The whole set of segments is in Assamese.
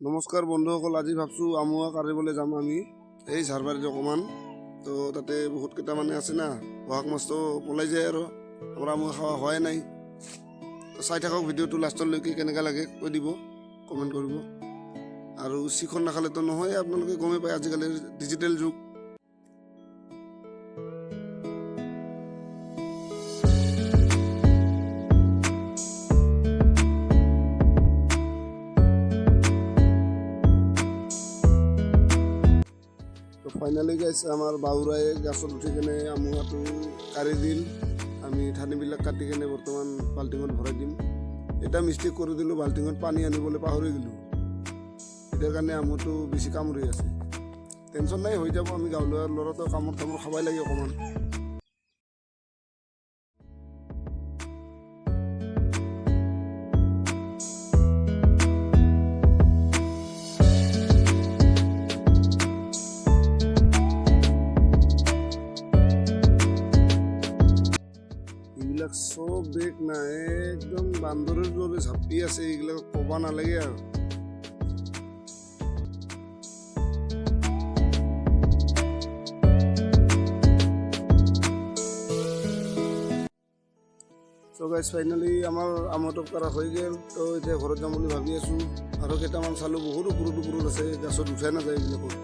নমস্কাৰ বন্ধুসকল, আজি ভাবছোঁ আমুৱা কাঢ়িবলৈ যাম আমি এই ঝাৰবাৰীত অকণমান। তো তাতে বহুত কেইটামানে আছে না, বহাগ মাছটো পলাই যায় আৰু আমাৰ আমুৱা খোৱা হোৱাই নাই। তো চাই থাকক ভিডিঅ'টো লাষ্টলৈকে, কেনেকুৱা লাগে কৈ দিব, কমেণ্ট কৰিব। আৰু চিখন নাখালেতো নহয়, আপোনালোকে গমেই পায় আজিকালিৰ ডিজিটেল যুগ। তো ফাইনালি গাইছ আমাৰ বাউৰাই গছত উঠি কেনে আমুৱাটো কাঢ়ি দিল। আমি ঠানিবিলাক কাটি কেনে বৰ্তমান বাল্টিঙত ভৰাই দিম। এটা মিষ্টেক কৰি দিলোঁ, বাল্টিঙত পানী আনিবলৈ পাহৰি গ'লোঁ। এতিয়াৰ কাৰণে আমুৱাটো বেছি কামুৰি আছে। টেনশ্যন নাই, হৈ যাব। আমি গাঁৱলীয়া ল'ৰাটো কামোৰ চামোৰ খাবাই লাগে অকণমান। এইবিলাক চব ব্ৰেক নাই, একদম বান্দৰৰ দৰে ঝাপি আছে। এইবিলাক ক'ব নালাগে আৰু। চ' গাইজ ফাইনেলি আমাৰ আমটো কৰা হৈ গ'ল। তো এতিয়া ঘৰত যাম বুলি ভাবি আছোঁ। আৰু কেইটামান চালোঁ, বহুত ওপৰত আছে, গাছত উঠাই নাযায় এইবিলাকত।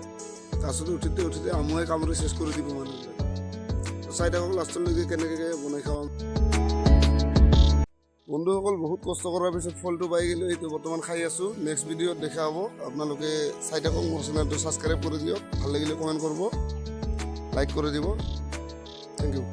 গাছত উঠোতে আমুৱাই কামুৰি চেচ কৰি দিব মানুহবিলাক। চাই থাকক লাষ্টলৈকে কেনেকৈ বনাই খাওঁ। বন্ধুসকল, বহুত কষ্ট কৰাৰ পিছত ফলটো পাই গ'লোঁ। এইটো বৰ্তমান খাই আছোঁ। নেক্সট ভিডিঅ'ত দেখা হ'ব। আপোনালোকে চাই থাকক, মোৰ চেনেলটো ছাবস্ক্ৰাইব কৰি দিয়ক। ভাল লাগিলে কমেণ্ট কৰিব, লাইক কৰি দিব। Thank U.